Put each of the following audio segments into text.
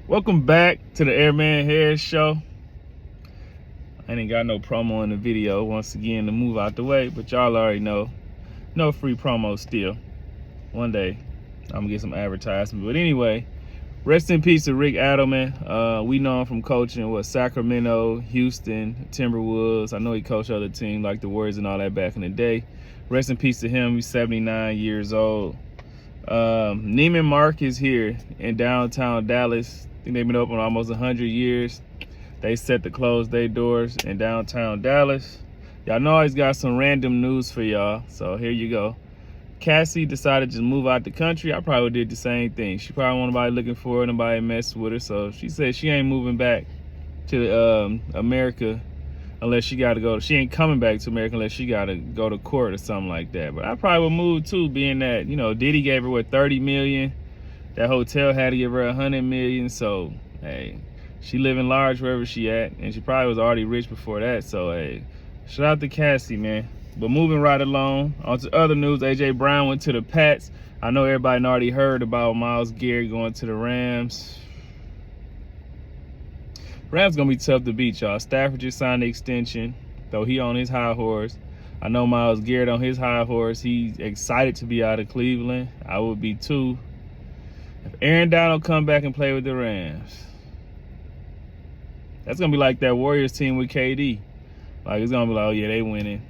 Welcome back to the Airman Hair Show. I ain't got no promo in the video once again to move out the way, but y'all already know. No free promo still. One day, I'm gonna get some advertisement. But anyway, rest in peace to Rick Adelman. We know him from coaching Sacramento, Houston, Timberwolves. I know he coached other teams like the Warriors and all that back in the day. Rest in peace to him. He's 79 years old. Neiman Marcus here in downtown Dallas. I think they've been open almost 100 years. They set to close their doors in downtown Dallas. Y'all know I always got some random news for y'all, so here you go. Cassie decided to just move out the country. I probably did the same thing. She probably want nobody looking for her, nobody mess with her, so she said she ain't moving back to America unless she got to go. She ain't coming back to America unless she got to go to court or something like that. But I probably would move too, being that, you know, Diddy gave her $30 million. That hotel had to give her $100 million. So hey, she living large wherever she at, and she probably was already rich before that. So hey, shout out to Cassie, man. But moving right along, on to other news. AJ Brown went to the Pats. I know everybody already heard about Myles Garrett going to the Rams. Rams gonna be tough to beat, y'all. Stafford just signed the extension, though he on his high horse. I know Myles Garrett on his high horse. He's excited to be out of Cleveland. I would be too. If Aaron Donald come back and play with the Rams, that's gonna be like that Warriors team with KD. Like, it's gonna be like, oh yeah, they winning.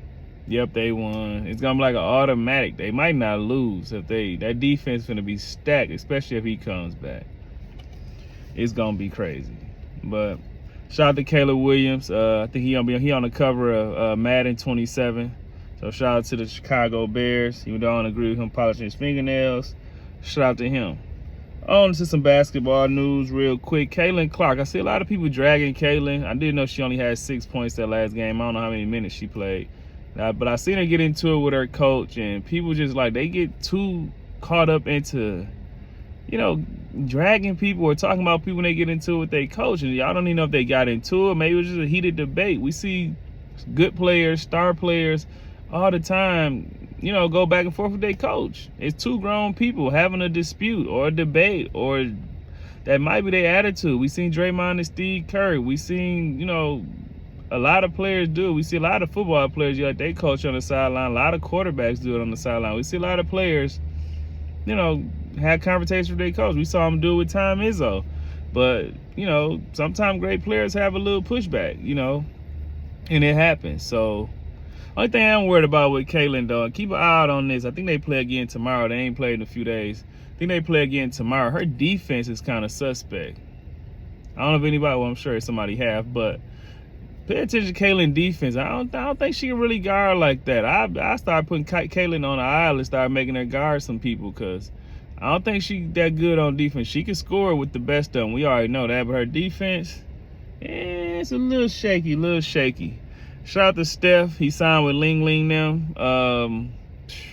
Yep, they won. It's gonna be like an automatic. They might not lose if that defense gonna be stacked, especially if he comes back. It's gonna be crazy. But shout out to Caleb Williams. I think he on the cover of Madden 27. So shout out to the Chicago Bears. Even though I don't agree with him polishing his fingernails, shout out to him. On to some basketball news real quick. Caitlin Clark. I see a lot of people dragging Caitlin. I didn't know she only had 6 points that last game. I don't know how many minutes she played. But I seen her get into it with her coach, and people just like, they get too caught up into, you know, dragging people or talking about people when they get into it with their coach. And y'all don't even know if they got into it. Maybe it was just a heated debate. We see good players, star players all the time, you know, go back and forth with their coach. It's two grown people having a dispute or a debate, or that might be their attitude. We seen Draymond and Steve Kerr. We seen, you know, a lot of players do it. We see a lot of football players, like they coach on the sideline. A lot of quarterbacks do it on the sideline. We see a lot of players, you know, had conversations with their coach. We saw him do it with Tom Izzo. But, you know, sometimes great players have a little pushback, you know, and it happens. So, only thing I'm worried about with Caitlin, though, keep an eye out on this. I think they play again tomorrow. They ain't played in a few days. I think they play again tomorrow. Her defense is kind of suspect. I don't know if anybody, well, I'm sure somebody have, but pay attention to Caitlin defense. I don't think she can really guard like that. I started putting Caitlin on the aisle and started making her guard some people, because I don't think she that good on defense. She can score with the best of them. We already know that, but her defense, it's a little shaky. Shout out to Steph. He signed with Ling Ling now.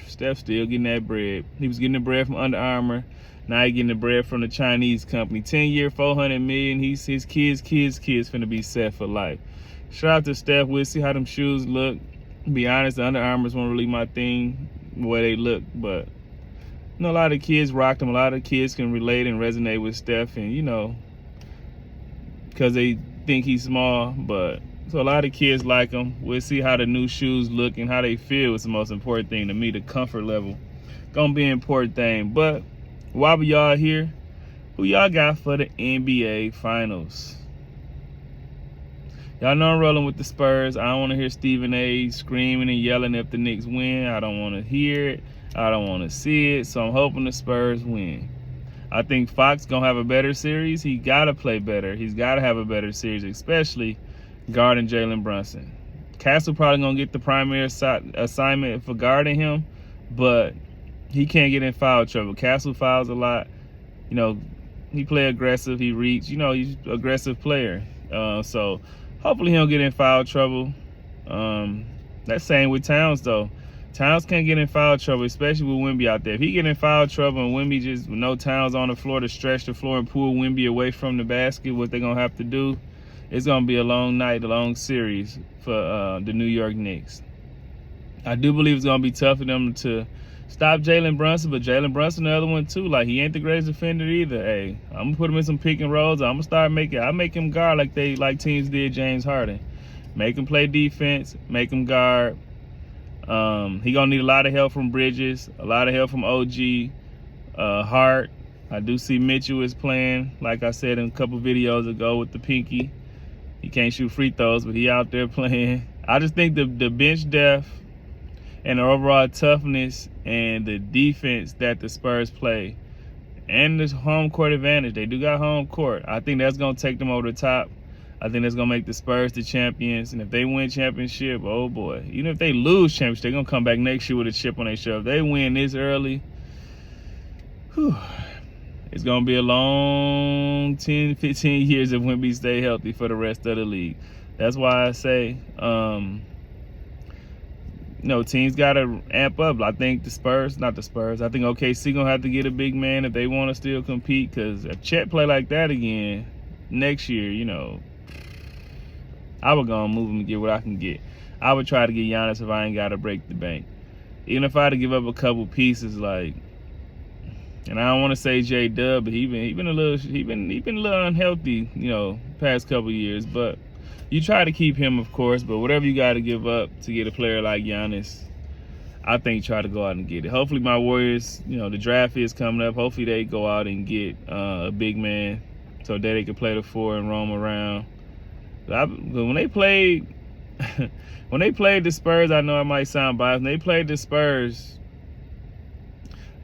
Steph still getting that bread. He was getting the bread from Under Armour. Now he getting the bread from the Chinese company. 10-year, $400 million. His kids finna be set for life. Shout out to Steph. We'll see how them shoes look. To be honest, the Under Armour's weren't really my thing, the way they look. But, you know, a lot of kids rock them. A lot of kids can relate and resonate with Steph, and, you know, because they think he's small. But so a lot of kids like him. We'll see how the new shoes look and how they feel. It's the most important thing to me. The comfort level gonna be an important thing. But while we y'all here, who y'all got for the NBA Finals? Y'all know I'm rolling with the Spurs. I don't want to hear Stephen A. screaming and yelling if the Knicks win. I don't want to hear it. I don't want to see it. So I'm hoping the Spurs win. I think Fox gonna have a better series. He gotta play better. He's gotta have a better series, especially guarding Jalen Brunson. Castle probably gonna get the primary assignment for guarding him, but he can't get in foul trouble. Castle fouls a lot. You know, he play aggressive. He reach. You know, he's an aggressive player. So hopefully he don't get in foul trouble. That's same with Towns, though. Towns can't get in foul trouble, especially with Wemby out there. If he get in foul trouble and Wemby just, with no Towns on the floor to stretch the floor and pull Wemby away from the basket, what they're going to have to do, it's going to be a long night, a long series for the New York Knicks. I do believe it's going to be tough for them to stop Jalen Brunson, but Jalen Brunson the other one too. Like, he ain't the greatest defender either. Hey, I'm gonna put him in some pick and rolls. I'm gonna start I make him guard like teams did James Harden. Make him play defense, make him guard. He gonna need a lot of help from Bridges, a lot of help from OG, Hart. I do see Mitchell is playing, like I said in a couple videos ago, with the pinky. He can't shoot free throws, but he out there playing. I just think the bench depth and the overall toughness and the defense that the Spurs play and this home court advantage, they do got home court. I think that's going to take them over the top. I think that's going to make the Spurs the champions. And if they win championship, oh boy. Even if they lose championship, they're going to come back next year with a chip on their shoulder. If they win this early, whew, it's going to be a long 10, 15 years if Wemby stay healthy for the rest of the league. That's why I say, teams got to amp up. I think I think OKC going to have to get a big man if they want to still compete, because if Chet play like that again next year, I would go and move him and get what I can get. I would try to get Giannis if I ain't got to break the bank. Even if I had to give up a couple pieces, like, and I don't want to say J-Dub, but he been a little unhealthy, past couple years. But you try to keep him, of course. But whatever you got to give up to get a player like Giannis, I think try to go out and get it. Hopefully my Warriors, the draft is coming up. Hopefully they go out and get a big man so that they can play the 4 and roam around. When they played the Spurs, I know I might sound biased. When they played the Spurs,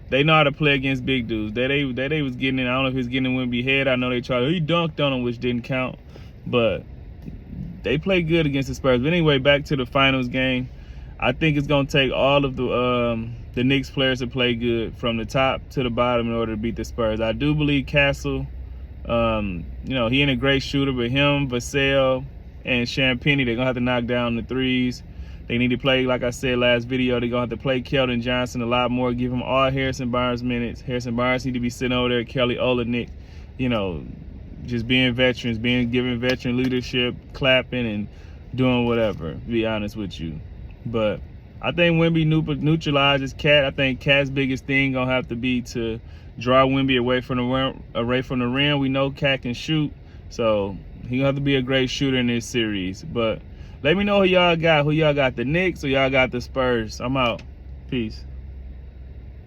they know how to play against big dudes. They was getting in. I don't know if he was getting in Wemby head. I know they tried. He dunked on him, which didn't count. But they played good against the Spurs. But anyway, back to the finals game. I think it's gonna take all of the Knicks players to play good from the top to the bottom in order to beat the Spurs. I do believe Castle. He ain't a great shooter, but him, Vassell, and Champagnie, they're gonna have to knock down the threes. They need to play, like I said last video, they're going to have to play Keldon Johnson a lot more, give him all Harrison Barnes minutes. Harrison Barnes need to be sitting over there, Kelly Olynyk, just being veterans, giving veteran leadership, clapping and doing whatever, to be honest with you. But I think Wemby neutralizes Cat. I think Cat's biggest thing going to have to be to draw Wemby away from the rim. We know Cat can shoot, so he's going to have to be a great shooter in this series. But let me know who y'all got. The Knicks or y'all got the Spurs? I'm out. Peace.